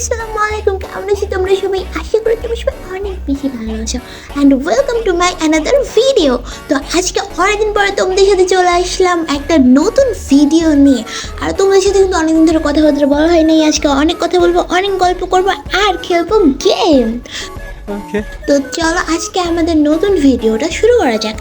আসসালামু আলাইকুম, কেমন আছো তোমরা সবাই? আশা করি তোমরা সবাই অনেক বেশি ভালো আছো and welcome to my another video. তো আজকে অনেকদিন পরে তোমাদের সাথে চলে আসলাম একটা নতুন ভিডিও নিয়ে। আর তোমাদের সাথে কিন্তু অনেকদিন ধরে কথাবার্তা বলা হয় নাই। আজকে অনেক কথা বলবো, অনেক গল্প করবো আর খেলবো গেম। তো চলো আজকে আমাদের নতুন ভিডিওটা শুরু করা যাক।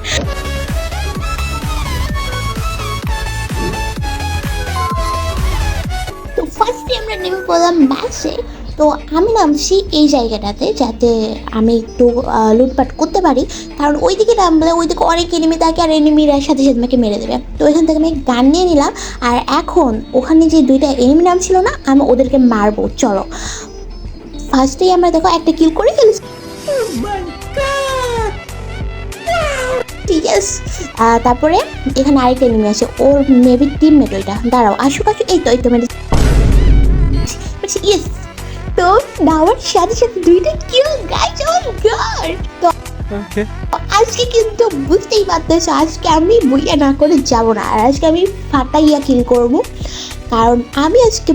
তো ফার্স্টে আমরা নেমে পড়লাম ম্যাচে। তো আমি নামছি এই জায়গাটাতে যাতে আমি একটু লুটপাট করতে পারি, কারণ ওইদিকে নামলে ওইদিকে অনেক এনিমি থাকে আর এনিমিরা সাথে সাথে আমাকে মেরে দেবে। তো এখান থেকে আমি গান নিয়ে নিলাম আর এখন ওখানে যে দুইটা এনিমি নাম ছিল না, আমি ওদেরকে মারবো। চলো ফার্স্টেই আমরা দেখো একটা কিল করে ফেলেছি। ঠিক আছে, তারপরে এখানে আরেকটা এনিমি আছে, ওর মেবি টিমমেট ওইটা। দাঁড়াও, আসুক আসুক, এই তো মেরে ইয়েস। তো নেওয়ার সাথে সাথে দুইটা কিল গাইস, ও গড। তো আজকে কিন্তু বুঝতেই পারতেছো, আজকে আমি বইয়া না করে যাব না, আর আজকে আমি ফাটাইয়া কিল করব, কারণ আমি আজকে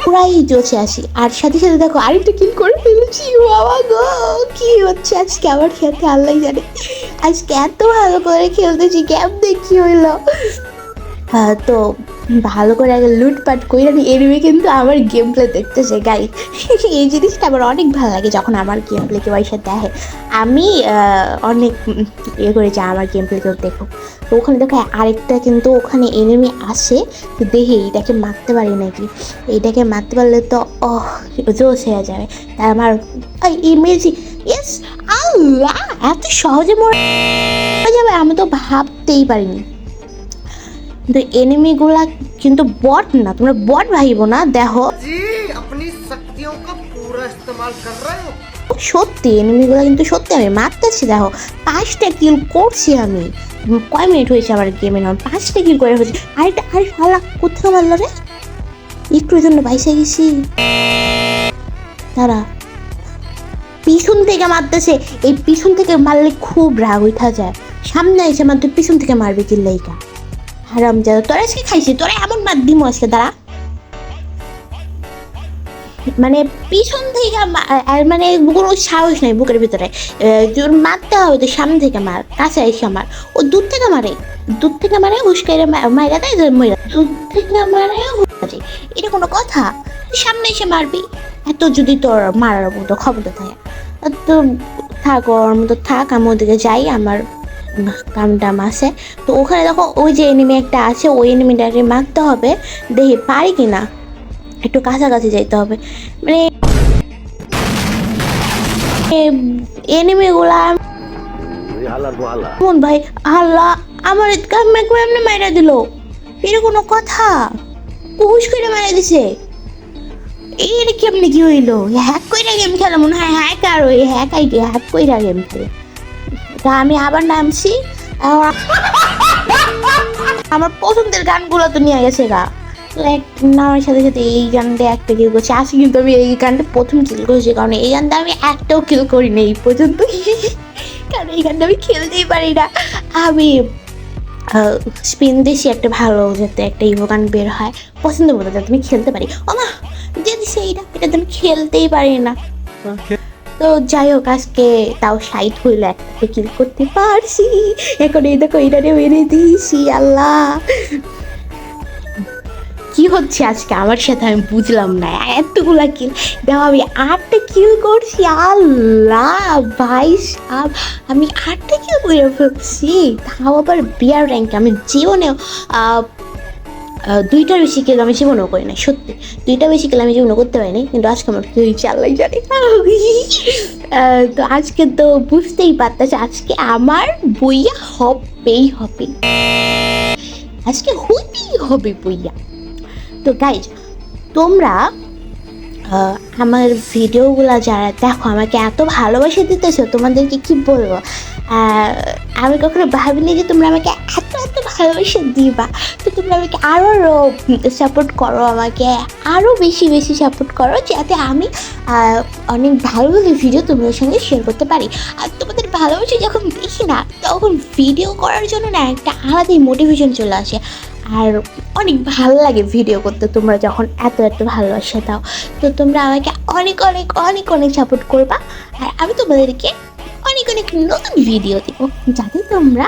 পুরাই জোশে আসি। আর সাথে সাথে দেখো আরেকটা কিল করে ফেলেছি। বাবা গো, কি হচ্ছে আজকে আমার সাথে আল্লাহ জানে। আজকে এত ভালো করে খেলতেছি, গেম দেখি হইলো। তো ভালো করে আগে লুটপাট করে আমি এনিমি কিন্তু আমার গেম প্লে দেখতেছে গাই। এই জিনিসটা আমার অনেক ভালো লাগে যখন আমার গেম প্লে কেউ এসে দেখে। আমি অনেক ইয়ে করেছি আমার গেম প্লে কেউ দেখো। তো ওখানে দেখো আরেকটা কিন্তু ওখানে এনিমি আসে, তো দেখি এইটাকে মারতে পারি নাকি। এইটাকে মারতে পারলে তো জোশ হয়ে যাবে। তাই আমার ইমেজি ইয়েস। আল্লাহ, এত সহজে মরে যাবে আমি তো ভাবতেই পারিনি। কিন্তু এনিমিগুলা কিন্তু বট না, তোমরা বট ভাইবো না। দেখো সত্যি এনিমিগুলা কিন্তু সত্যি আমি মারতেছি। দেখো 5টা কিল করছি আমি। কয় মিনিট হয়েছে আমার গেমে না, 5টা কিল করে হয়েছে। আরেকটা আরে শালা কোথাও মারলো রে, একটুর জন্য বাইসে গেছি। তারা পিছন থেকে মারতেছে, এই পিছন থেকে মারলে খুব রাগ উঠা যায়। সামনে এসে মারতে পিছন থেকে মারবে কিল্লাইকা। হারাম যাদা, তোরা আজকে খাইছি, তোরা এমন মার দিমো আজকে। দাঁড়া, মানে পিছন থেকে মানে কোনো সাহস নাই বুকের ভিতরে। মারতে হবে তো সামনে থেকে মার, কাছে এসে মার। ও দূর থেকে মারে হুস্কাইরে মাইরা দেয়, দূর থেকে মারে হুস্কাই। এটা কোনো কথা? সামনে এসে মারবি। এত যদি তোর মারার মতো ক্ষমতা থাকে তো থাক, ওর মতো থাক, আমি ওদিকে যাই, আমার কামটাম আছে। তো ওখানে দেখো ওই যে এনিমি একটা আছে, ওই এনিমিটাকে মারতে হবে। দেখি পারি কিনা, একটু কাছাকাছি যাইতে হবে। মানে এনিমিগুলা মন ভাই আল্লাহ আমার এমনি মাইরা দিল। এটা কোনো কথা? পুশ করে মারা দিছে। এর কেমনি কি হইলো? হ্যাক কইরা গেম খেলে মনে হয়, হ্যাকার ওই হ্যাক কইরা গেম খেলে। তা আমি আবার নামছি, আমার পছন্দের গানগুলো তো নিয়ে গেছে গা। নামার সাথে সাথে এই গানটা একটা কিল করছি। আজকে কিন্তু আমি এই গানটা প্রথম কিল করেছি, কারণ এই গানটা আমি একটাও কিল করি না এই পর্যন্ত, কারণ এই গানটা আমি খেলতেই পারি না। আমি স্পিন দিয়েছি একটা ভালো, যাতে একটা ইভো গান বের হয় পছন্দ মতো, যাতে আমি খেলতে পারি। ও মা যদি সেইটা, এটা তো আমি খেলতেই পারি না। তো যাই হোক, আজকে তাও 60 হইলো, একটা কিল করতে পারছি। এখন এই দেখো এটারে মেরে দিয়েছি। আল্লাহ, কি হচ্ছে আজকে আমার সাথে আমি বুঝলাম না। এতগুলা কিল দেখো, আমি 8টা কিল করছি। আল্লাহ ভাই, আমি 8টা কিল করে ফেলছি, তাও আবার বিয়ার র্যাঙ্কে। আমি জীবনেও 2টার বেশি কিল আমি জীবনেও করি না, সত্যি 2টার বেশি কিল আমি জীবনে করতে পারিনি। কিন্তু আজকে আমার কি হয়েছে আল্লাহ জানে। তো আজকে তো বুঝতেই পারতেছে, আজকে আমার বইয়া হবেই হবে, আজকে হইতেই হবে বইয়া। তো গাইজ, তোমরা আমার ভিডিওগুলো যারা দেখো, আমাকে এত ভালোবাসা দিতেছো, তোমাদেরকে কি বলবো। আমি কখনো ভাবিনি যে তোমরা আমাকে এত ভালোবাসা দিবা। তো তোমরা আমাকে আরও সাপোর্ট করো, আমাকে আরও বেশি বেশি সাপোর্ট করো, যাতে আমি অনেক ভালো ভালো ভিডিও তোমাদের সঙ্গে শেয়ার করতে পারি। আর তোমাদের ভালোবাসা যখন দেখি না, তখন ভিডিও করার জন্য না একটা আলাদাই মোটিভেশন চলে আসে। আর অনেক ভালো লাগে ভিডিও করতে তোমরা যখন এত এত ভালোবাসা দাও। তো তোমরা আমাকে অনেক অনেক অনেক অনেক সাপোর্ট করবা, আর আমি তোমাদেরকে অনেক অনেক নতুন ভিডিও দেবো যাতে তোমরা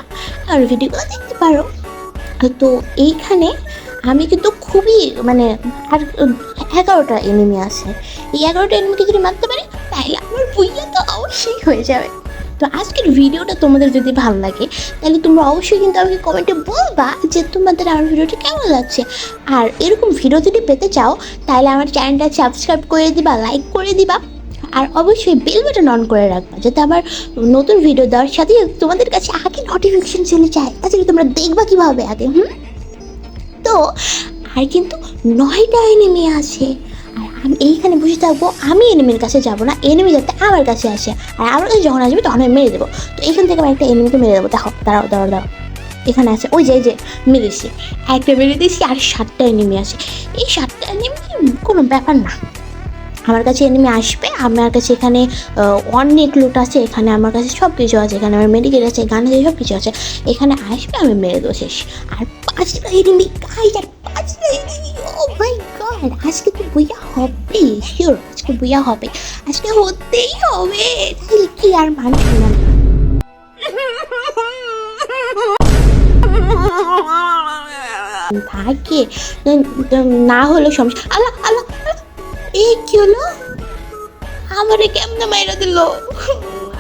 আমার ভিডিওগুলো দেখতে পারো। তো এইখানে আমি কিন্তু খুবই মানে আর 11টা এনিমি আছে। এই 11টা এনিমিকে যদি মারতে পারি তাহলে আমার বইয়া তো অবশ্যই হয়ে যাবে। তো আজকের ভিডিওটা তোমাদের যদি ভালো লাগে তাহলে তোমরা অবশ্যই কিন্তু আমাকে কমেন্টে বলবা যে তোমাদের আমার ভিডিওটা কেমন লাগছে। আর এরকম ভিডিও যদি পেতে চাও তাহলে আমার চ্যানেলটা সাবস্ক্রাইব করে দিবা, লাইক করে দিবা, আর অবশ্যই বেল বাটন অন করে রাখবা যাতে আমার নতুন ভিডিও দেওয়ার সাথে তোমাদের কাছে আগে নোটিফিকেশন চলে যায়। তাছাড়া তোমরা দেখবা কীভাবে আগে। তো আর কিন্তু 9টা এনিমি আছে, আর আমি এইখানে বসে থাকবো, আমি এনিমির কাছে যাবো না, এনিমি যাতে আমার কাছে আসে, আর আমার কাছে যখন আসবে তখন আমি মেরে দেবো। তো এখান থেকে আমি একটা এনিমিকে মেরে দেবো। দেখো, দাঁড়াও দাঁড়াও দাঁড়াও, এখানে আছে, ওই যে মেরেছি, একটা মেরে দিয়েছি, আর 7টা এনিমি আছে। এই 7টা এনিমি কোনো ব্যাপার না, আমার কাছে এনিমি আসবে। আমার কাছে এখানে অনেক লুট আছে, এখানে আমার কাছে সব কিছু আছে, এখানে আমার মেডিকেল আছে, গান আছে, সব কিছু আছে। এখানে আসবে, আমি মেরে দেবো শেষ। আর 5টা এনিমি গাইজ, আর 5টা এনিমি, ও মাই গড, আজকে তো বইয়া হবে শিওর, আজকে বইয়া হবে, আজকে হতেই হবে, তাহলে কি আর মানছি না। থাকে না হলো সমস্যা। আল্লাহ আল্লাহ, এই কি হলো? আমারে কেমনে মাইরা দিল?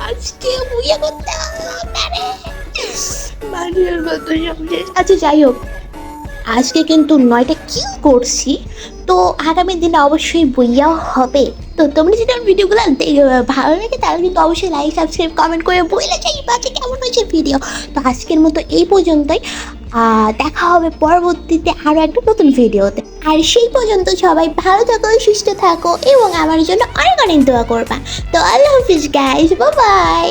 আজকে বুইয়া করতে পারে মারিয়ার মতো সমস্যা। আচ্ছা যাই হোক, আজকে কিন্তু 9টা কিল করছি, তো আগামী দিনে অবশ্যই বইয়াও হবে। তো তোমরা যদি আমার ভিডিওগুলো ভালো লাগে তাহলে কিন্তু অবশ্যই লাইক সাবস্ক্রাইব কমেন্ট করে বলে চাইবা যে কেমন হয়েছে ভিডিও। তো আজকের মতো এই পর্যন্তই, দেখা হবে পরবর্তীতে আরও একটা নতুন ভিডিওতে। আর সেই পর্যন্ত সবাই ভালো থাকো, সুস্থ থাকো এবং আমার জন্য অনেক অনেক দোয়া করবা। তো আল্লাহ হাফিজ গাইস, বাই বাই।